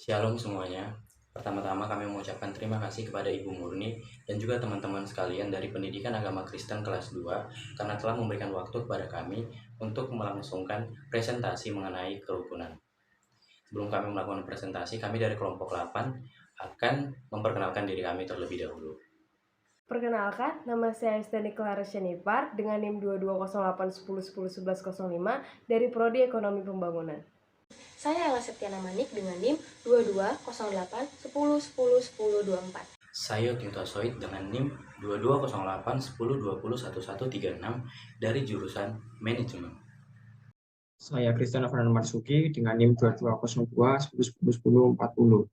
Shalom semuanya. Pertama-tama kami mengucapkan terima kasih kepada Ibu Murni dan juga teman-teman sekalian dari Pendidikan Agama Kristen kelas 2 karena telah memberikan waktu kepada kami untuk melangsungkan presentasi mengenai kerukunan. Sebelum kami melakukan presentasi, kami dari kelompok 8 akan memperkenalkan diri kami terlebih dahulu. Perkenalkan, nama saya Steny Clara Shenipar dengan NIM 2208101105 dari Prodi Ekonomi Pembangunan. Saya Ella Septiana Manik dengan NIM 220810101024. Saya Tinto Soid dengan NIM 220810201136 dari jurusan Manajemen. Saya Christian Fernando Marsuki dengan NIM 220210101040.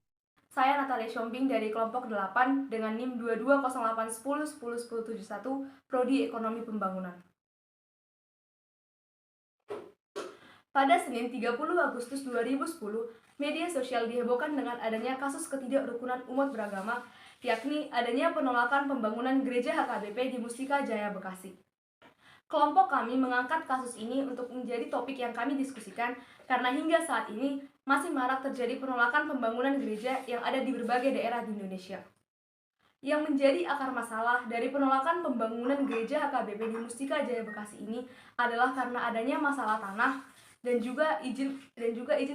Saya Natalia Shombing dari kelompok 8 dengan NIM 220810101071 Prodi Ekonomi Pembangunan. Pada Senin 30 Agustus 2010, media sosial dihebohkan dengan adanya kasus ketidakrukunan umat beragama, yakni adanya penolakan pembangunan gereja HKBP di Mustika Jaya, Bekasi. Kelompok kami mengangkat kasus ini untuk menjadi topik yang kami diskusikan karena hingga saat ini masih marak terjadi penolakan pembangunan gereja yang ada di berbagai daerah di Indonesia. Yang menjadi akar masalah dari penolakan pembangunan gereja HKBP di Mustika Jaya, Bekasi ini adalah karena adanya masalah tanah dan juga izin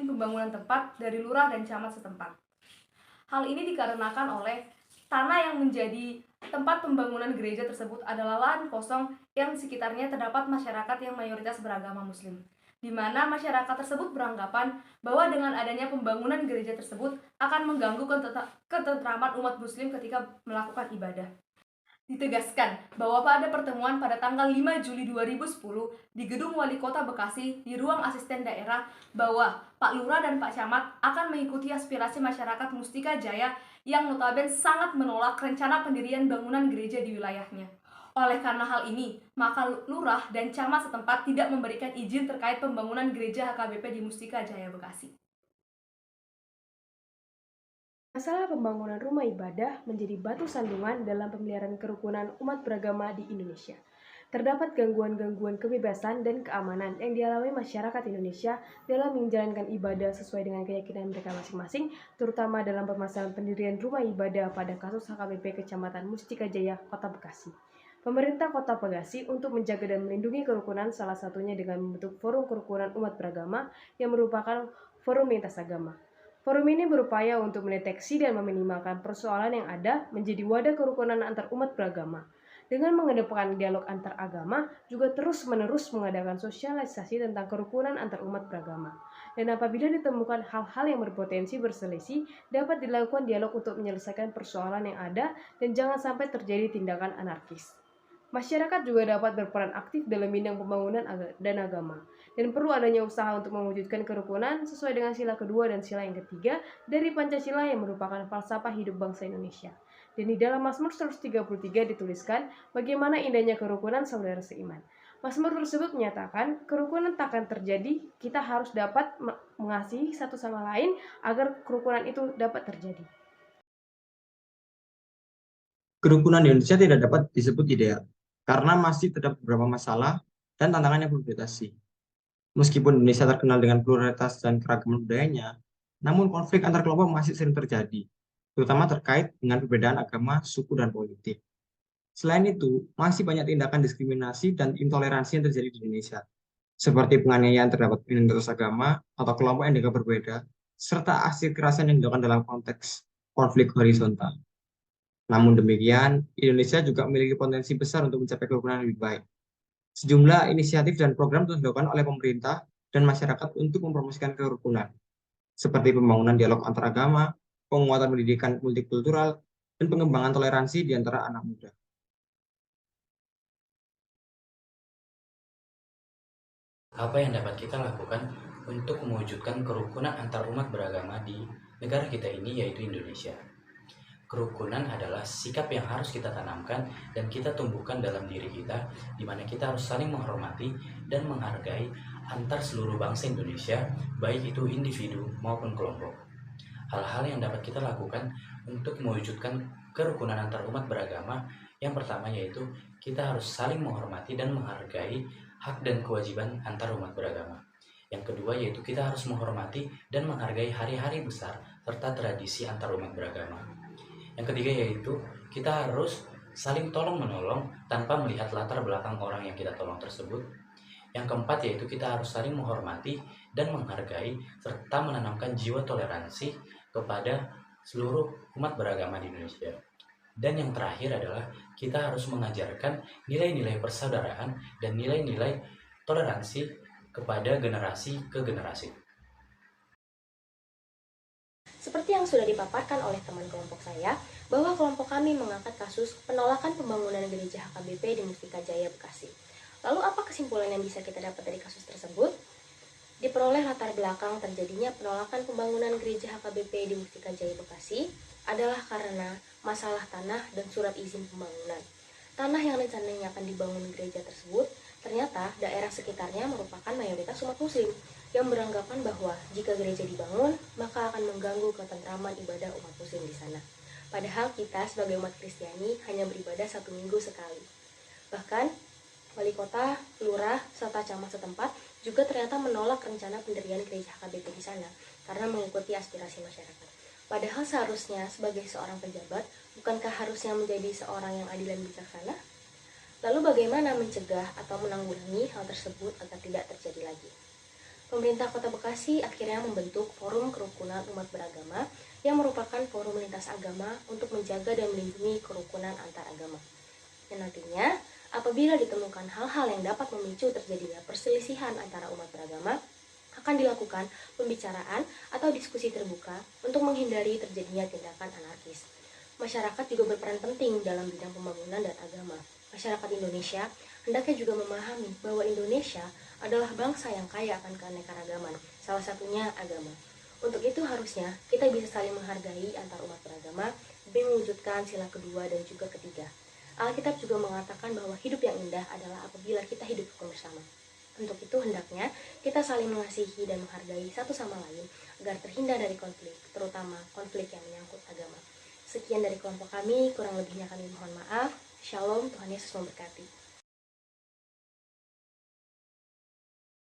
pembangunan tempat dari lurah dan camat setempat. Hal ini dikarenakan oleh tanah yang menjadi tempat pembangunan gereja tersebut adalah lahan kosong yang sekitarnya terdapat masyarakat yang mayoritas beragama Muslim, di mana masyarakat tersebut beranggapan bahwa dengan adanya pembangunan gereja tersebut akan mengganggu ketentraman umat Muslim ketika melakukan ibadah. Ditegaskan bahwa pada pertemuan pada tanggal 5 Juli 2010 di Gedung Wali Kota Bekasi di ruang asisten daerah bahwa Pak Lurah dan Pak Camat akan mengikuti aspirasi masyarakat Mustika Jaya yang notabene sangat menolak rencana pendirian bangunan gereja di wilayahnya. Oleh karena hal ini, maka Lurah dan Camat setempat tidak memberikan izin terkait pembangunan gereja HKBP di Mustika Jaya, Bekasi. Masalah pembangunan rumah ibadah menjadi batu sandungan dalam pemeliharaan kerukunan umat beragama di Indonesia. Terdapat gangguan-gangguan kebebasan dan keamanan yang dialami masyarakat Indonesia dalam menjalankan ibadah sesuai dengan keyakinan mereka masing-masing, terutama dalam permasalahan pendirian rumah ibadah pada kasus HKBP Kecamatan Mustika Jaya, Kota Bekasi. Pemerintah Kota Bekasi untuk menjaga dan melindungi kerukunan salah satunya dengan membentuk Forum Kerukunan Umat Beragama yang merupakan forum lintas agama. Forum ini berupaya untuk mendeteksi dan meminimalkan persoalan yang ada menjadi wadah kerukunan antar umat beragama. Dengan mengedepankan dialog antar agama, juga terus-menerus mengadakan sosialisasi tentang kerukunan antar umat beragama. Dan apabila ditemukan hal-hal yang berpotensi berselisih, dapat dilakukan dialog untuk menyelesaikan persoalan yang ada dan jangan sampai terjadi tindakan anarkis. Masyarakat juga dapat berperan aktif dalam bidang pembangunan dan agama, dan perlu adanya usaha untuk mewujudkan kerukunan sesuai dengan sila kedua dan sila yang ketiga dari Pancasila yang merupakan falsafah hidup bangsa Indonesia. Dan di dalam Mazmur 133 dituliskan bagaimana indahnya kerukunan saudara seiman. Mazmur tersebut menyatakan kerukunan takkan terjadi, kita harus dapat mengasihi satu sama lain agar kerukunan itu dapat terjadi. Kerukunan di Indonesia tidak dapat disebut ideal, karena masih terdapat beberapa masalah dan tantangan yang perlu diatasi. Meskipun Indonesia terkenal dengan pluralitas dan keragaman budayanya, namun konflik antar kelompok masih sering terjadi, terutama terkait dengan perbedaan agama, suku, dan politik. Selain itu, masih banyak tindakan diskriminasi dan intoleransi yang terjadi di Indonesia, seperti penganiayaan terhadap minoritas agama atau kelompok yang dianggap berbeda, serta aksi kekerasan yang dilakukan dalam konteks konflik horizontal. Namun demikian, Indonesia juga memiliki potensi besar untuk mencapai kerukunan yang lebih baik. Sejumlah inisiatif dan program telah dilakukan oleh pemerintah dan masyarakat untuk mempromosikan kerukunan, seperti pembangunan dialog antaragama, penguatan pendidikan multikultural, dan pengembangan toleransi di antara anak muda. Apa yang dapat kita lakukan untuk mewujudkan kerukunan antar umat beragama di negara kita ini, yaitu Indonesia? Kerukunan adalah sikap yang harus kita tanamkan dan kita tumbuhkan dalam diri kita, di mana kita harus saling menghormati dan menghargai antar seluruh bangsa Indonesia, baik itu individu maupun kelompok. Hal-hal yang dapat kita lakukan untuk mewujudkan kerukunan antar umat beragama, yang pertama yaitu kita harus saling menghormati dan menghargai hak dan kewajiban antar umat beragama. Yang kedua yaitu kita harus menghormati dan menghargai hari-hari besar serta tradisi antarumat beragama. Yang ketiga yaitu kita harus saling tolong-menolong tanpa melihat latar belakang orang yang kita tolong tersebut. Yang keempat yaitu kita harus saling menghormati dan menghargai serta menanamkan jiwa toleransi kepada seluruh umat beragama di Indonesia. Dan yang terakhir adalah kita harus mengajarkan nilai-nilai persaudaraan dan nilai-nilai toleransi kepada generasi ke generasi. Seperti yang sudah dipaparkan oleh teman kelompok saya, bahwa kelompok kami mengangkat kasus penolakan pembangunan gereja HKBP di Mustika Jaya, Bekasi. Lalu apa kesimpulan yang bisa kita dapat dari kasus tersebut? Diperoleh latar belakang terjadinya penolakan pembangunan gereja HKBP di Mustika Jaya, Bekasi adalah karena masalah tanah dan surat izin pembangunan. Tanah yang rencananya akan dibangun gereja tersebut, ternyata daerah sekitarnya merupakan mayoritas umat muslim yang beranggapan bahwa jika gereja dibangun, maka akan mengganggu ketentraman ibadah umat muslim di sana. Padahal kita sebagai umat Kristiani hanya beribadah 1 minggu sekali. Bahkan, wali kota, lurah, serta camat setempat juga ternyata menolak rencana pendirian gereja HKBP di sana karena mengikuti aspirasi masyarakat. Padahal seharusnya sebagai seorang pejabat, bukankah harusnya menjadi seorang yang adil dan bijaksana? Lalu bagaimana mencegah atau menanggulangi hal tersebut agar tidak terjadi lagi? Pemerintah Kota Bekasi akhirnya membentuk Forum Kerukunan Umat Beragama yang merupakan forum lintas agama untuk menjaga dan melindungi kerukunan antar agama. Dan nantinya, apabila ditemukan hal-hal yang dapat memicu terjadinya perselisihan antara umat beragama, akan dilakukan pembicaraan atau diskusi terbuka untuk menghindari terjadinya tindakan anarkis. Masyarakat juga berperan penting dalam bidang pembangunan dan agama. Masyarakat Indonesia hendaknya juga memahami bahwa Indonesia adalah bangsa yang kaya akan keanekaragaman, salah satunya agama. Untuk itu harusnya kita bisa saling menghargai antar umat beragama demi mewujudkan sila kedua dan juga ketiga. Alkitab juga mengatakan bahwa hidup yang indah adalah apabila kita hidup rukun bersama. Untuk itu hendaknya kita saling mengasihi dan menghargai satu sama lain agar terhindar dari konflik, terutama konflik yang menyangkut agama. Sekian dari kelompok kami, kurang lebihnya kami mohon maaf. Shalom, Tuhan Yesus memberkati.